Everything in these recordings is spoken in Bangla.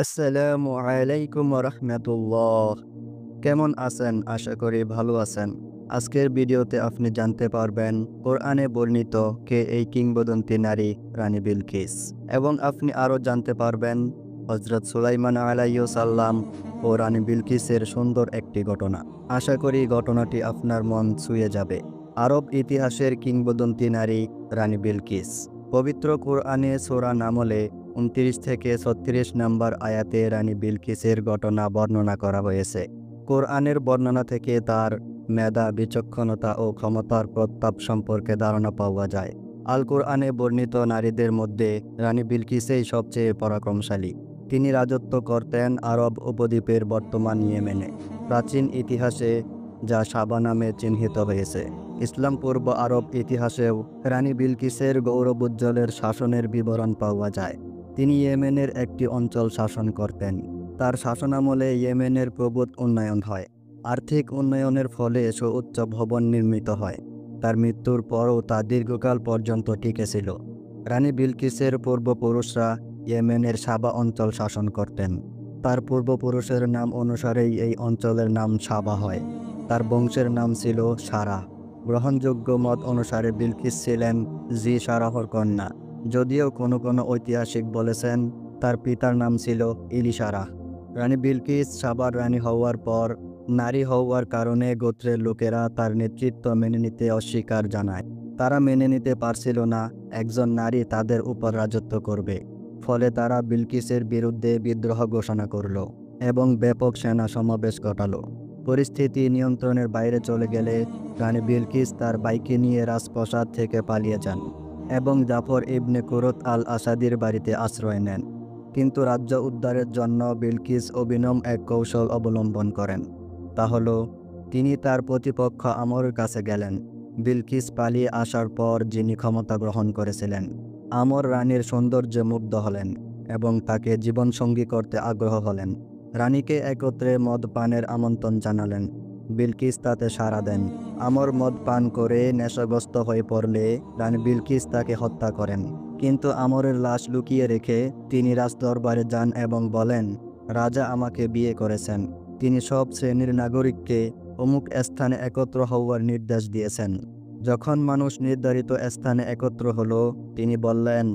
আসসালামু আলাইকুম রাহমাতুল্লাহ। কেমন আছেন? আশা করি ভালো আছেন। আজকের ভিডিওতে আপনি জানতে পারবেন কোরআনে বর্ণিত কে এই কিংবদন্তি নারী রানী বিলকিস, এবং আপনি আরও জানতে পারবেন হযরত সুলাইমান আলাইহিস সালাম ও রানী বিলকিসের সুন্দর একটি ঘটনা। আশা করি ঘটনাটি আপনার মন ছুঁয়ে যাবে। আরব ইতিহাসের কিংবদন্তি নারী রানী বিলকিস। পবিত্র কোরআনে সূরা নামলে ২৯ থেকে ৩৬ নম্বর আয়াতে রানী বিলকিসের ঘটনা বর্ণনা করা হয়েছে। কোরআনের বর্ণনা থেকে তার মেধা, বিচক্ষণতা ও ক্ষমতার প্রতাপ সম্পর্কে ধারণা পাওয়া যায়। আল কোরআনে বর্ণিত নারীদের মধ্যে রানী বিলকিসই সবচেয়ে পরাক্রমশালী। তিনি রাজত্ব করতেন আরব উপদ্বীপের বর্তমান ইয়েমেনে, প্রাচীন ইতিহাসে যা সাবা নামে চিহ্নিত হয়েছে। ইসলাম পূর্ব আরব ইতিহাসেও রানী বিলকিসের গৌরবোজ্জ্বলের শাসনের বিবরণ পাওয়া যায়। তিনি ইয়েমেনের একটি অঞ্চল শাসন করতেন। তার শাসনামলে ইয়েমেনের প্রভূত উন্নয়ন হয়। আর্থিক উন্নয়নের ফলে সুউচ্চ ভবন নির্মিত হয়। তার মৃত্যুর পরও তা দীর্ঘকাল পর্যন্ত টিকেছিল। রানী বিলকিসের পূর্বপুরুষরা ইয়েমেনের সাবা অঞ্চল শাসন করতেন। তার পূর্বপুরুষের নাম অনুসারেই এই অঞ্চলের নাম সাবা হয়। তার বংশের নাম ছিল সারাহ। গ্রহণযোগ্য মত অনুসারে বিলকিস ছিলেন জি সারাহর কন্যা, যদিও কোনো কোনো ঐতিহাসিক বলেছেন তার পিতার নাম ছিল ইলিশারাহ। রানী বিলকিস সাবার রানী হওয়ার পর নারী হওয়ার কারণে গোত্রের লোকেরা তার নেতৃত্ব মেনে নিতে অস্বীকার জানায়। তারা মেনে নিতে পারছিল না একজন নারী তাদের উপর রাজত্ব করবে। ফলে তারা বিলকিসের বিরুদ্ধে বিদ্রোহ ঘোষণা করল এবং ব্যাপক সেনা সমাবেশ ঘটালো। পরিস্থিতি নিয়ন্ত্রণের বাইরে চলে গেলে রানী বিলকিস তার বাইকে নিয়ে রাজপ্রাসাদ থেকে পালিয়ে যান এবং জাফর ইবনে কুরত আল আসাদির বাড়িতে আশ্রয় নেন। কিন্তু রাজ্য উদ্ধারের জন্য বিলকিস অভিনব এক কৌশল অবলম্বন করেন। তা হল, তিনি তার প্রতিপক্ষ আমরের কাছে গেলেন। বিলকিস পালিয়ে আসার পর যিনি ক্ষমতা গ্রহণ করেছিলেন, আমর রানীর সৌন্দর্যে মুগ্ধ হলেন এবং তাকে জীবনসঙ্গী করতে আগ্রহ হলেন। রানীকে একত্রে মদ পানের আমন্ত্রণ জানালেন। বিলকিস তাতে সাড়া দেন। আমর মদ পান করে নেশাগ্রস্ত হয়ে পড়লে রানী বিলকিস তাকে হত্যা করেন। কিন্তু আমরের লাশ লুকিয়ে রেখে তিনি রাজদরবারে যান এবং বলেন, রাজা আমাকে বিয়ে করেছেন। তিনি সব শ্রেণীর নাগরিককে অমুক স্থানে একত্র হওয়ার নির্দেশ দিয়েছেন। যখন মানুষ নির্ধারিত স্থানে একত্র হলো, তিনি বললেন,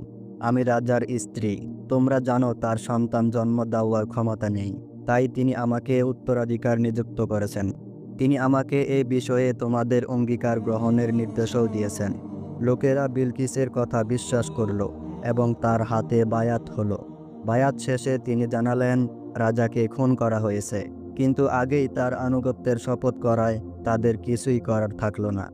আমি রাজার স্ত্রী। তোমরা জানো তার সন্তান জন্ম দেওয়ার ক্ষমতা নেই, তাই তিনি আমাকে উত্তরাধিকার নিযুক্ত করেছেন। তিনি আমাকে এই বিষয়ে তোমাদের অঙ্গীকার গ্রহণের নির্দেশও দিয়েছেন। লোকেরা বিলকিসের কথা বিশ্বাস করল এবং তার হাতে বায়াত হলো। বায়াত শেষে তিনি জানালেন রাজাকে খুন করা হয়েছে, কিন্তু আগেই তার আনুগত্যের শপথ করায় তাদের কিছুই করার থাকল না।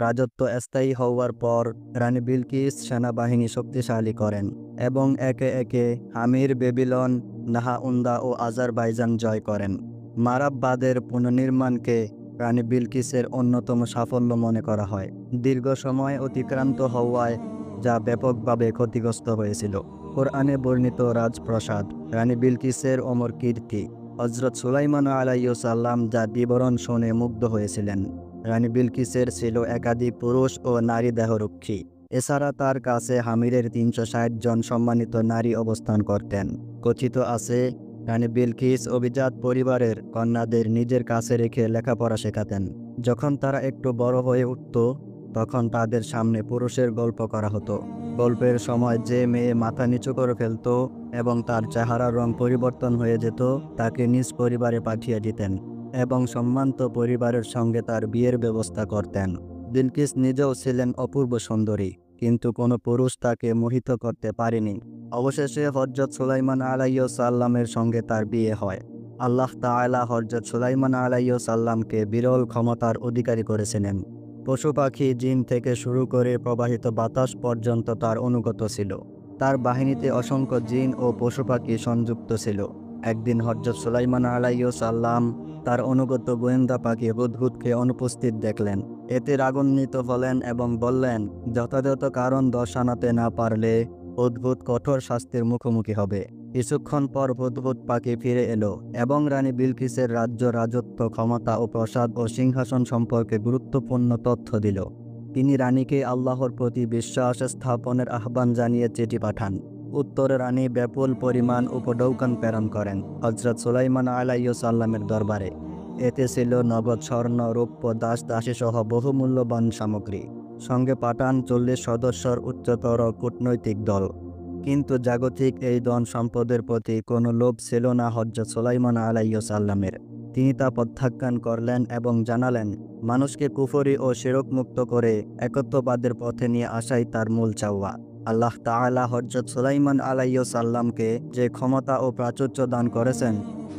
রাজত্ব স্থায়ী হওয়ার পর রানী বিলকিস সেনাবাহিনী শক্তিশালী করেন এবং একে একে হামির, বেবিলন, নাহাউন্দা ও আজারবাইজান জয় করেন। মারাব্বাদের পুনর্নির্মাণকে রানী বিলকিসের অন্যতম সাফল্য মনে করা হয়। দীর্ঘ সময় অতিক্রান্ত হওয়ায় যা ব্যাপকভাবে ক্ষতিগ্রস্ত হয়েছিল। কোরআনে বর্ণিত রাজপ্রাসাদ রানী বিলকিসের অমর কীর্তি। হযরত সুলাইমান আলাইহিস সালাম যা বিবরণ শুনে মুগ্ধ হয়েছিলেন। রানী বিলকিসের ছিল একাধিক পুরুষ ও নারী দেহরক্ষী। এছাড়া তার কাছে হামিরের ৩৬০ জন সম্মানিত নারী অবস্থান করতেন। কথিত আছে, রানী বিলকিস অভিজাত পরিবারের কন্যাদের নিজের কাছে রেখে লেখাপড়া শেখাতেন। যখন তারা একটু বড় হয়ে উঠত, তখন তাদের সামনে পুরুষের গল্প করা হতো। গল্পের সময় যে মেয়ে মাথা নিচু করে ফেলত এবং তার চেহারার রং পরিবর্তন হয়ে যেত, তাকে নিজ পরিবারে পাঠিয়ে দিতেন এবং সম্মানিত পরিবারের সঙ্গে তার বিয়ের ব্যবস্থা করতেন। বিলকিস নিজেও ছিলেন অপূর্ব সুন্দরী, কিন্তু কোনো পুরুষ তাকে মোহিত করতে পারেনি। অবশেষে হযরত সুলাইমান আলাইহিস সালামের সঙ্গে তার বিয়ে হয়। আল্লাহ তাআলা হযরত সুলাইমান আলাইহিস সালামকে বিরল ক্ষমতার অধিকারী করেছিলেন। পশু পাখি, জিন থেকে শুরু করে প্রবাহিত বাতাস পর্যন্ত তার অনুগত ছিল। তার বাহিনীতে অসংখ্য জিন ও পশু পাখি সংযুক্ত ছিল। একদিন হযরত সুলাইমান আলাইহিস সালাম তার অনুগত গোয়েন্দা পাখি হুদহুদকে অনুপস্থিত দেখলেন। এতে রাগান্বিত হলেন এবং বললেন, যথাযথ কারণ দর্শাতে না পারলে হুদহুদ কঠোর শাস্তির মুখোমুখি হবে। কিছুক্ষণ পর হুদহুদ পাখি ফিরে এলো এবং রানী বিলকিসের রাজ্য, রাজত্ব, ক্ষমতা ও প্রসাদ ও সিংহাসন সম্পর্কে গুরুত্বপূর্ণ তথ্য দিল। তিনি রানীকে আল্লাহর প্রতি বিশ্বাস স্থাপনের আহ্বান জানিয়ে চিঠি পাঠান উত্তরে রানী বিপুল পরিমাণ উপঢৌকন প্রেরণ করেন হযরত সুলাইমান আলাইহিস সালামের দরবারে। এতে ছিল নগদ স্বর্ণ, রৌপ্য, দাস দাসী সহ বহু মূল্যবান সামগ্রী। সঙ্গে পাঠান 40 সদস্যর উচ্চতর কূটনৈতিক দল। কিন্তু জাগতিক এই ধন সম্পদের প্রতি কোনো লোভ ছিল না হযরত সুলাইমান আলাইহিস সালামের। তিনি তা প্রত্যাখ্যান করলেন এবং জানালেন, মানুষকে কুফরি ও শিরক মুক্ত করে একত্ববাদের পথে নিয়ে আসাই তার মূল চাওয়া। আল্লাহ তাআলা হযরত সুলাইমান আলাইহিস সালামকে যে ক্ষমতা ও প্রাচুর্য দান করেছেন,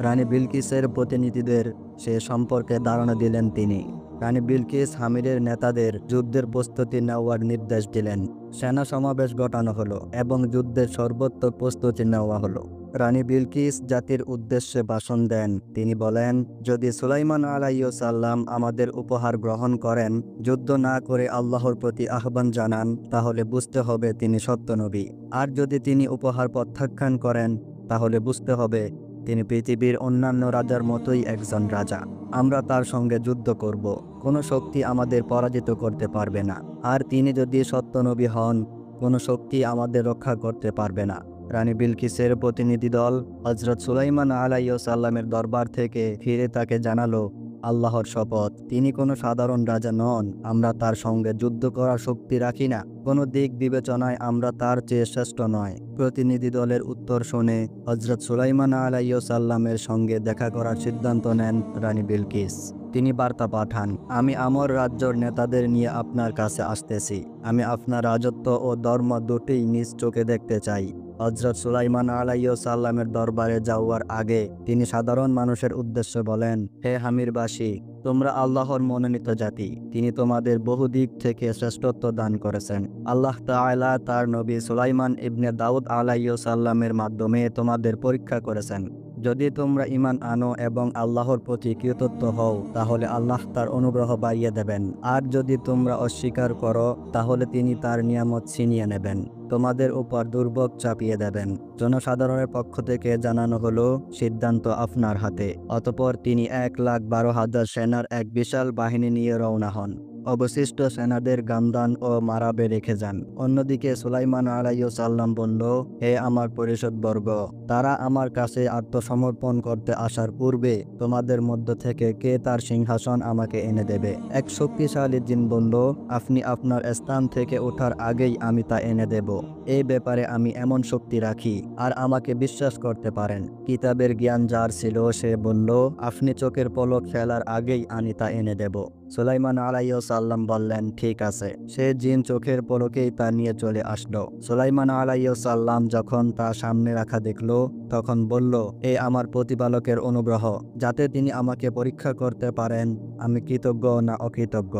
রানী বিলকিসের প্রতিনিধিদের সে সম্পর্কে ধারণা দিলেন তিনি। রানী বিলকিস হামিরের নেতাদের যুদ্ধের প্রস্তুতি নেওয়ার নির্দেশ দিলেন। সেনা সমাবেশ ঘটানো হলো এবং যুদ্ধের সর্বোত্তক প্রস্তুতি নেওয়া হলো। রানী বিলকিস জাতির উদ্দেশ্যে ভাষণ দেন। তিনি বলেন, যদি সুলাইমান আলাইহিস সালাম আমাদের উপহার গ্রহণ করেন, যুদ্ধ না করে আল্লাহর প্রতি আহ্বান জানান, তাহলে বুঝতে হবে তিনি সত্য নবী। আর যদি তিনি উপহার প্রত্যাখ্যান করেন, তাহলে বুঝতে হবে তিনি পৃথিবীর অন্যান্য রাজার মতোই একজন রাজা। আমরা তার সঙ্গে যুদ্ধ করব। কোনো শক্তি আমাদের পরাজিত করতে পারবে না। আর তিনি যদি সত্য নবী হন, কোনো শক্তি আমাদের রক্ষা করতে পারবে না। রানী বিলকিসের প্রতিনিধি দল হযরত সুলাইমান আলাইহিস সালামের দরবার থেকে ফিরে তাকে জানালো, আল্লাহর শপথ, তিনি কোনো সাধারণ রাজা নন। আমরা তার সঙ্গে যুদ্ধ করার শক্তি রাখি না। কোনো দিক বিবেচনায় আমরা তার চেয়ে শ্রেষ্ঠ নয়। প্রতিনিধি দলের উত্তর শুনে হযরত সুলাইমান আলাইহিস সালামের সঙ্গে দেখা করার সিদ্ধান্ত নেন রানী বিলকিস। তিনি বার্তা পাঠান, আমি আমার রাজ্যর নেতাদের নিয়ে আপনার কাছে আসতেছি। আমি আপনার রাজত্ব ও ধর্ম দুটিই নিজ চোখে দেখতে চাই। হযরত সুলাইমান আলাইহিস সালামের দরবারে যাওয়ার আগে তিনি সাধারণ মানুষের উদ্দেশ্যে বলেন, হে হামিরবাসী, তোমরা আল্লাহর মনোনীত জাতি। তিনি তোমাদের বহু দিক থেকে শ্রেষ্ঠত্ব দান করেছেন। আল্লাহ তাআলা তার নবী সুলাইমান ইবনে দাউদ আলাইহিস সালামের মাধ্যমে তোমাদের পরীক্ষা করেছেন। যদি তোমরা ঈমান আনো এবং আল্লাহর প্রতি কৃতজ্ঞ হও, তাহলে আল্লাহ তার অনুগ্রহ বাড়িয়ে দেবেন। আর যদি তোমরা অস্বীকার করো, তাহলে তিনি তার নিয়ামত ছিনিয়ে নেবেন, তোমাদের উপর দুর্ভোগ চাপিয়ে দেবেন। জনসাধারণের পক্ষ থেকে জানানো হলো, সিদ্ধান্ত আপনার হাতে। অতঃপর তিনি 1,12,000 সেনার এক বিশাল বাহিনী নিয়ে রওনা হন। অবশিষ্ট সেনাদের গামদান ও মারাবে রেখে যান। অন্যদিকে সুলাইমান আলাইহিস সালাম বলল, হে আমার পরিষদবর্গ, তারা আমার কাছে আত্মসমর্পণ করতে আসার পূর্বে তোমাদের মধ্য থেকে কে তার সিংহাসন আমাকে এনে দেবে? এক শক্তিশালী জিন বলল, আপনি আপনার স্থান থেকে ওঠার আগেই আমি তা এনে দেব। এই ব্যাপারে আমি এমন শক্তি রাখি, আর আমাকে বিশ্বাস করতে পারেন। কিতাবের জ্ঞান যার ছিল সে বলল, আপনি চোখের পলক ফেলার আগেই আমি তা এনে দেব। সুলাইমান আলাইহিস সালাম বললেন, ঠিক আছে। সে জিন চোখের পলকেই তা নিয়ে চলে আসলো। সুলাইমান আলাইহিস সালাম যখন তা সামনে রাখা দেখলো, তখন বলল, এ আমার প্রতিপালকের অনুগ্রহ, যাতে তিনি আমাকে পরীক্ষা করতে পারেন আমি কৃতজ্ঞ না অকৃতজ্ঞ।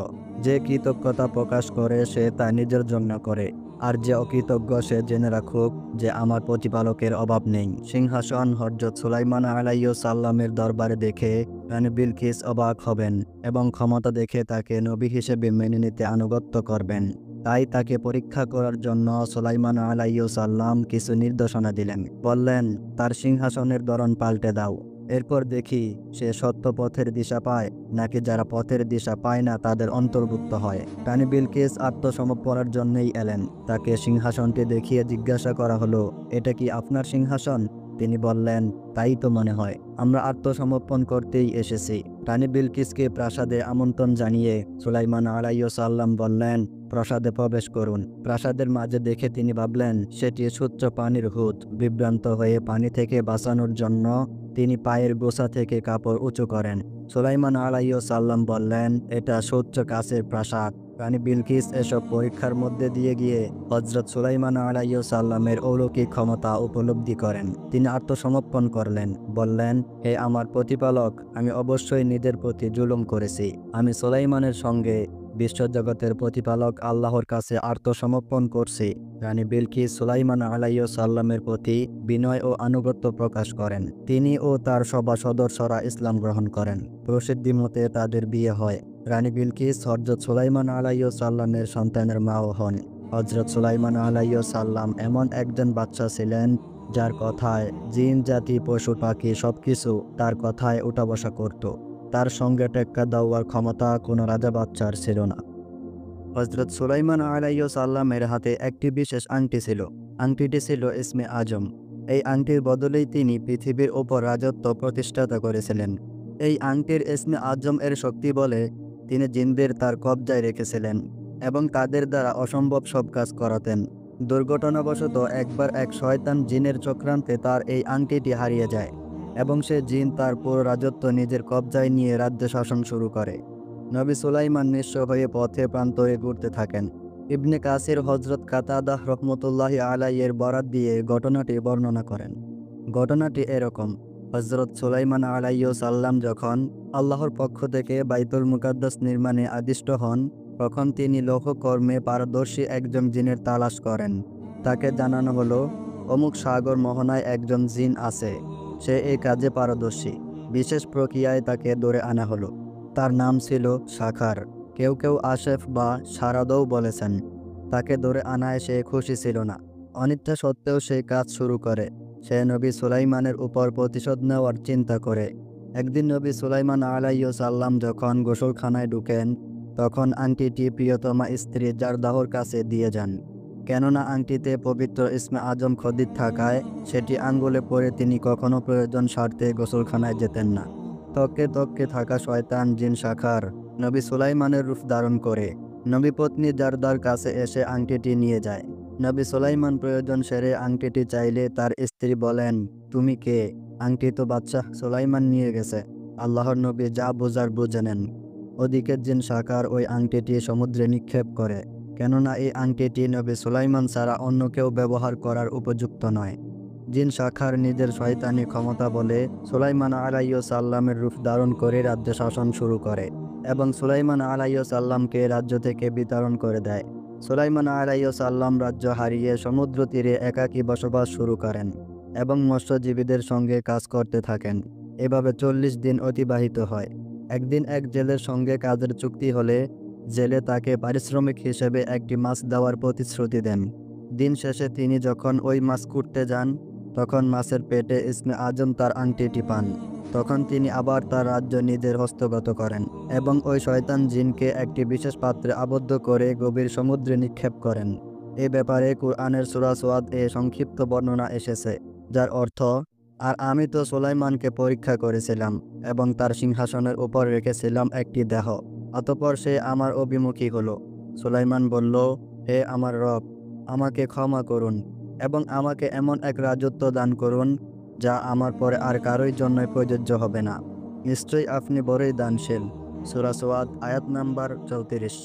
যে কৃতজ্ঞতা প্রকাশ করে সে তা নিজের জন্য করে, আর যে অকৃতজ্ঞ সে জেনে রাখুক যে আমার প্রতিপালকের অভাব নেই। সিংহাসন হযরত সুলাইমান আলাইহিস সালামের দরবারে দেখে রানী বিলকিস অবাক হবেন এবং ক্ষমতা দেখে তাকে নবী হিসেবে মেনে নিতে আনুগত্য করবেন। তাই তাকে পরীক্ষা করার জন্য সুলাইমান আলাইহিস সালাম কিছু নির্দেশনা দিলেন। বললেন, তার সিংহাসনের ধরন পাল্টে দাও। এরপর দেখি সে সত্য পথের দিশা পায় নাকি যারা পথের দিশা পায় না তাদের অন্তর্ভুক্ত হয়। রানী বিলকিস আত্মসমর্পণের জন্যই এলেন। তাকে সিংহাসনটি দেখিয়ে জিজ্ঞাসা করা হলো, এটা কি আপনার সিংহাসন? তিনি বললেন, তাই তো মনে হয়। আমরা আত্মসমর্পণ করতেই এসেছি। রানী বিলকিসকে প্রাসাদে আমন্ত্রণ জানিয়ে সুলাইমান আলাইহিস সালাম বললেন, প্রাসাদে প্রবেশ করুন। প্রাসাদের মাঝে দেখে তিনি ভাবলেন সেটি স্বচ্ছ পানির হুদ। বিভ্রান্ত হয়ে পানি থেকে বাঁচানোর জন্য তিনি পায়ের গোছা থেকে কাপড় উঁচু করেন। সুলাইমান আলাইহিস সালাম বললেন, এটা স্বচ্ছ কাচের প্রাসাদ। রানী বিলকিস এসব পরীক্ষার মধ্যে দিয়ে গিয়ে হযরত সুলাইমান আলাইহিস সালামের অলৌকিক ক্ষমতা উপলব্ধি করেন। তিনি আত্মসমর্পণ করলেন, বললেন, হে আমার প্রতিপালক, আমি অবশ্যই নিজের প্রতি জুলুম করেছি। আমি সুলাইমানের সঙ্গে বিশ্বজগতের প্রতিপালক আল্লাহর কাছে আত্মসমর্পণ করছি। রানী বিলকিস সুলাইমান আলাইহিস সালামের প্রতি বিনয় ও আনুগত্য প্রকাশ করেন। তিনি ও তার সভা সদস্যরা ইসলাম গ্রহণ করেন। প্রসিদ্ধি মতে তাদের বিয়ে হয়। রানী বিলকিস হযরত সুলাইমান আলাইহিস সালামের সন্তানের মাও হন। হযরত সুলাইমান আলাইহিস সালাম এমন একজন বাদশা ছিলেন যার কথায় জিন জাতি পশু পাখি সবকিছু তার কথায় উঠা বসা করত। তার সঙ্গে টেক্কা দেওয়ার ক্ষমতা কোনো রাজা বাদশার ছিল না। হযরত সুলাইমান আলাইহিস সালামের হাতে একটি বিশেষ আংটি ছিল। আংটিটি ছিল ইসমে আজম। এই আংটির বদলেই তিনি পৃথিবীর ওপর রাজত্ব প্রতিষ্ঠাতা করেছিলেন। এই আংটির ইসমে আজম এর শক্তি বলে তিনি জিনদের তার কবজায় রেখেছিলেন এবং তাদের দ্বারা অসম্ভব সব কাজ করাতেন। দুর্ঘটনাবশত একবার এক শয়তান জিনের চক্রান্তে তার এই আংটিটি হারিয়ে যায় এবং সে জিন তার পুরো রাজত্ব নিজের কবজায় নিয়ে রাজ্য শাসন শুরু করে। নবী সুলাইমান নিঃস্ব হয়ে পথে প্রান্তরে ঘুরতে থাকেন। ইবনে কাসির হজরত কাতাদাহ রহমতুল্লাহি আলাইয়ের বরাত দিয়ে ঘটনাটি বর্ণনা করেন। ঘটনাটি এরকম: হজরত সুলাইমান আলাইহিসসালাম যখন আল্লাহর পক্ষ থেকে বাইতুল মুকাদ্দাস নির্মাণে আদিষ্ট হন, তখন তিনি লৌহকর্মে পারদর্শী একজন জিনের তালাশ করেন। তাকে জানানো হলো, অমুক সাগর মোহনায় একজন জিন আছে, সে এই কাজে পারদর্শী। বিশেষ প্রক্রিয়ায় তাকে ধরে আনা হলো। তার নাম ছিল শাখার, কেউ কেউ আশেফ বা সারাদও বলেছেন। তাকে ধরে আনায় সে খুশি ছিল না। অনিচ্ছা সত্ত্বেও সে কাজ শুরু করে। সে নবী সুলাইমানের উপর প্রতিশোধ নেওয়ার চিন্তা করে। একদিন নবী সুলাইমান আলাইহিসসালাম যখন গোসলখানায় ঢুকেন, তখন আংটিটি প্রিয়তমা স্ত্রী জারদাহর কাছে দিয়ে যান। কেননা আংটিতে পবিত্র ইসমে আজম খোদিত থাকায় সেটি আঙ্গুলে পরে তিনি কখনো প্রয়োজন স্বার্থে গোসলখানায় যেতেন না। তককে তককে থাকা শয়তান জিন শাখার নবী সুলাইমানের রূপ ধারণ করে নবী পত্নী জারদার কাছে এসে আংটিটি নিয়ে যায়। নবী সুলাইমান প্রয়োজন সেরে আংটিটি চাইলে তার স্ত্রী বলেন, তুমি কে? আংটি তো বাদশাহ সুলাইমান নিয়ে গেছে। আল্লাহর নবী যা বোঝার বুঝে নেন। ওদিকে জিন শাখার ওই আংটিটি সমুদ্রে নিক্ষেপ করে, কেননা এই আংটিটি নবী সুলাইমান ছাড়া অন্য কেউ ব্যবহার করার উপযুক্ত নয়। জিন শাখার নিজের শয়তানি ক্ষমতা বলে সুলাইমান আলাইহিসসালামের রূপ ধারণ করে রাজ্য শাসন শুরু করে এবং সুলাইমান আলাইহিসসালামকে রাজ্য থেকে বিতরণ করে দেয়। সুলাইমান আলাইহিসসালাম রাজ্য হারিয়ে সমুদ্র তীরে একাকী বসবাস শুরু করেন এবং মৎস্যজীবীদের সঙ্গে কাজ করতে থাকেন। এভাবে 40 দিন অতিবাহিত হয়। একদিন এক জেলের সঙ্গে কাজের চুক্তি হলে জেলে তাকে পারিশ্রমিক হিসেবে একটি মাছ দেওয়ার প্রতিশ্রুতি দেন। দিন শেষে তিনি যখন ওই মাছ কুটতে যান, তখন মাছের পেটে ইসমে আজম তার আংটিটি পান। তখন তিনি আবার তার রাজ্য নিজের হস্তগত করেন এবং ওই শয়তান জিনকে একটি বিশেষ পাত্রে আবদ্ধ করে গভীর সমুদ্রে নিক্ষেপ করেন। এ ব্যাপারে কুরআনের সূরা সোয়াদ এ সংক্ষিপ্ত বর্ণনা এসেছে, যার অর্থ, আর আমি তো সুলাইমানকে পরীক্ষা করেছিলাম এবং তার সিংহাসনের উপর রেখেছিলাম একটি দেহ। অতঃপর সে আমার অভিমুখী হলো। সুলাইমান বলল, হে আমার রব, আমাকে ক্ষমা করুন এবং আমাকে এমন এক রাজত্ব দান করুন যা আমার পরে আর কারোর জন্যই প্রযোজ্য হবে না। নিশ্চয়ই আপনি বড়ই দানশীল। সূরা সোয়াদ আয়াত নাম্বার 34।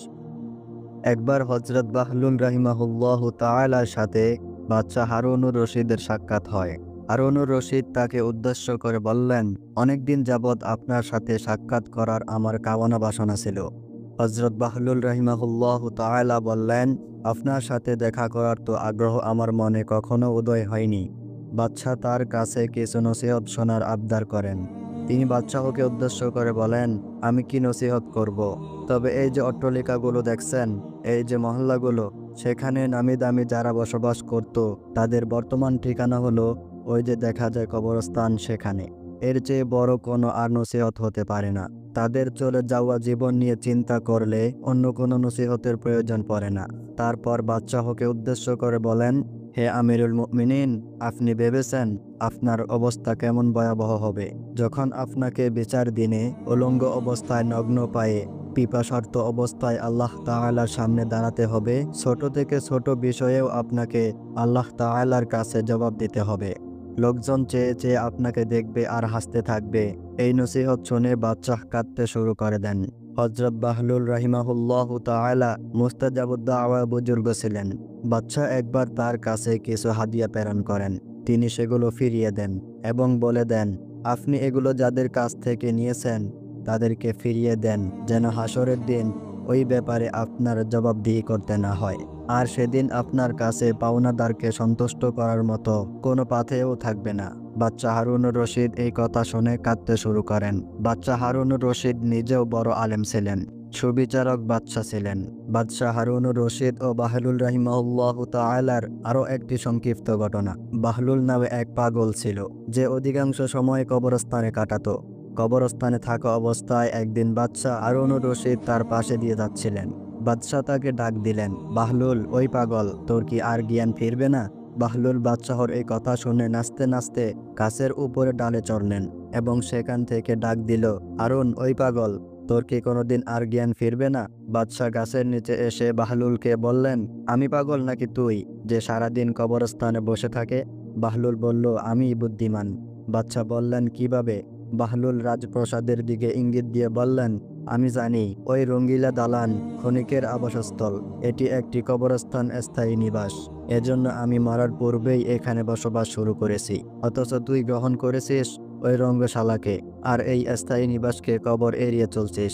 একবার হযরত বাহলুল রাহিমাহুল্লাহু তাআলার সাথে বাদশাহ হারুনুর রশিদের সাক্ষাৎ হয়। হারুনুর রশিদ তাকে উদ্দেশ্য করে বললেন, অনেকদিন যাবৎ আপনার সাথে সাক্ষাৎ করার আমার কামনা বাসনা ছিল। হযরত বাহলুল রাহিমাহুল্লাহু তাআলা বললেন, আপনার সাথে দেখা করার তো আগ্রহ আমার মনে কখনো উদয় হয়নি। বাদশাহ তার কাছে কিছু নসিহত শোনার আবদার করেন। তিনি বাদশাহকে উদ্দেশ্য করে বলেন, আমি কি নসিহত করব? তবে এই যে অট্টালিকাগুলো দেখছেন, এই যে মহল্লাগুলো, সেখানে নামি দামি যারা বসবাস করত, তাদের বর্তমান ঠিকানা হলো ওই যে দেখা যায় কবরস্থান, সেখানে। এর চেয়ে বড় কোনো আর নসিহত হতে পারে না। তাদের চলে যাওয়া জীবন নিয়ে চিন্তা করলে অন্য কোনো নসিহতের প্রয়োজন পড়ে না। তারপর বাদশাহকে উদ্দেশ্য করে বলেন, হে আমিরুল মুমিনিন, আপনি ভেবেছেন আপনার অবস্থা কেমন ভয়াবহ হবে যখন আপনাকে বিচার দিনে উলঙ্গ অবস্থায় নগ্ন পায়ে পিপাসার্ত অবস্থায় আল্লাহ তাআলার সামনে দাঁড়াতে হবে। ছোট থেকে ছোট বিষয়েও আপনাকে আল্লাহ তাআলার কাছে জবাব দিতে হবে। লোকজন চেয়ে চেয়ে আপনাকে দেখবে আর হাসতে থাকবে। এই নসিহত শুনে বাদশাহ কাঁদতে শুরু করে দেন। হযরত বাহলুল রাহিমাহুল্লাহু তাআলা মুস্তাজাবুদ দাওয়া বুজুর্গ ছিলেন। বাদশাহ একবার তার কাছে কিছু হাদিয়া প্রেরণ করেন। তিনি সেগুলো ফিরিয়ে দেন এবং বলে দেন, আপনি এগুলো যাদের কাছ থেকে নিয়েছেন তাদেরকে ফিরিয়ে দেন, যেন হাসরের দিন ওই ব্যাপারে আপনার জবাবদিহি করতে না হয়। আর সেদিন আপনার কাছে পাওনাদারকে সন্তুষ্ট করার মতো কোনো পাথেও থাকবে না। বাদশাহ হারুনুর রশিদ এই কথা শুনে কাঁদতে শুরু করেন। বাদশাহ হারুনুর রশিদ নিজেও বড় আলেম ছিলেন, সুবিচারক বাদশাহ ছিলেন। বাদশাহ হারুনুর রশিদ ও বাহলুল রাহিমাহুল্লাহু তাআলার আরও একটি সংক্ষিপ্ত ঘটনা। বাহলুল নামে এক পাগল ছিল, যে অধিকাংশ সময় কবরস্থানে কাটাতো। কবরস্থানে থাকা অবস্থায় একদিন বাদশাহ হারুনুর রশিদ তার পাশে দিয়ে যাচ্ছিলেন। বাদশাহ তাকে ডাক দিলেন, বাহলুল, ওই পাগল, তোর কি আর জ্ঞান ফিরবে না? বাহলুল বাদশাহর এই কথা শুনে নাচতে নাচতে গাছের উপরে ডালে চড়লেন এবং সেখান থেকে ডাক দিল, হারুন ওই পাগল, তোর কি কোনোদিন আর জ্ঞান ফিরবে না? বাদশাহ গাছের নিচে এসে বাহলুলকে বললেন, আমি পাগল নাকি তুই যে সারাদিন কবরস্থানে বসে থাকে? বাহলুল বলল, আমি বুদ্ধিমান। বাদশাহ বললেন, কিভাবে? বাহলুল রাজপ্রাসাদের দিকে ইঙ্গিত দিয়ে বললেন, আমি জানি ওই রঙ্গিলা দালান ক্ষণিকের আবাসস্থল, এটি একটি কবরস্থান, স্থায়ী নিবাস। এজন্য আমি মরার পূর্বেই এখানে বসবাস শুরু করেছি, অথচ তুই গ্রহণ করেছিস ওই রঙ্গশালাকে আর এই স্থায়ী নিবাসকে কবর এড়িয়ে চলছিস।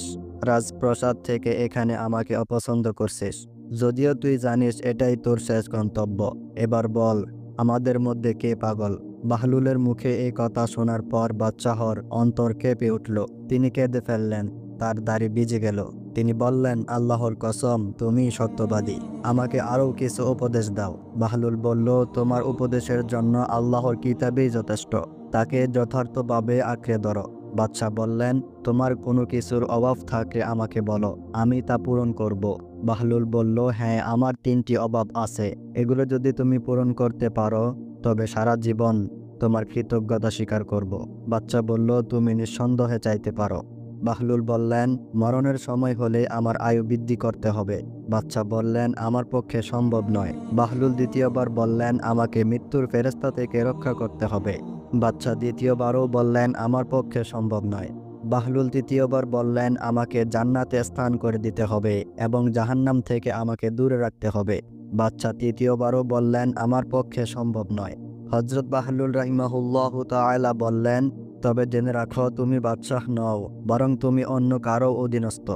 রাজপ্রাসাদ থেকে এখানে আমাকে অপছন্দ করছিস, যদিও তুই জানিস এটাই তোর শেষ গন্তব্য। এবার বল, আমাদের মধ্যে কে পাগল? বাহলুলের মুখে এই কথা শোনার পর বাদশাহর অন্তর কেঁপে উঠল। তিনি কেঁদে ফেললেন, তার দাড়ি ভিজে গেল। তিনি বললেন, আল্লাহর কসম, তুমি সত্যবাদী, আমাকে আরও কিছু উপদেশ দাও। বাহলুল বলল, তোমার উপদেশের জন্য আল্লাহর কিতাবই যথেষ্ট, তাকে যথার্থভাবে আঁকড়ে ধরো। বাদশাহ বললেন, তোমার কোনো কিছুর অভাব থাকলে আমাকে বলো, আমি তা পূরণ করব। বাহলুল বলল, হ্যাঁ, আমার 3টি অভাব আছে, এগুলো যদি তুমি পূরণ করতে পারো তবে সারা জীবন তোমার কৃতজ্ঞতা স্বীকার করব। বাদশাহ বলল, তুমি নিঃসন্দেহে চাইতে পারো। বাহলুল বললেন, মরণের সময় হলে আমার আয়ু বৃদ্ধি করতে হবে। বাদশাহ বললেন, আমার পক্ষে সম্ভব নয়। বাহলুল দ্বিতীয়বার বললেন, আমাকে মৃত্যুর ফেরেশতা থেকে রক্ষা করতে হবে। বাদশাহ দ্বিতীয়বারও বললেন, আমার পক্ষে সম্ভব নয়। বাহলুল তৃতীয়বার বললেন, আমাকে জান্নাতে স্থান করে দিতে হবে এবং জাহান্নাম থেকে আমাকে দূরে রাখতে হবে। বাদশাহ তৃতীয়বারও বললেন, আমার পক্ষে সম্ভব নয়। হযরত বাহলুল রাহিমাহুল্লাহু তাআলা বললেন, তবে জেনে রাখো, তুমি বাদশাহ নও, বরং তুমি অন্য কারো অধীনস্থ।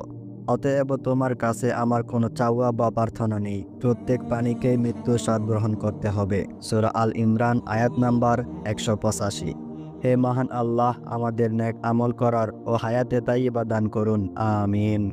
অতএব তোমার কাছে আমার কোনো চাওয়া বা প্রার্থনা নেই। প্রত্যেক প্রাণীকেই মৃত্যুর স্বাদ গ্রহণ করতে হবে। সূরা আল ইমরান আয়াত নাম্বার 185। হে মহান আল্লাহ, আমাদের নেক আমল করার ও হায়াতে তাইয়্যিবা দান করুন। আমিন।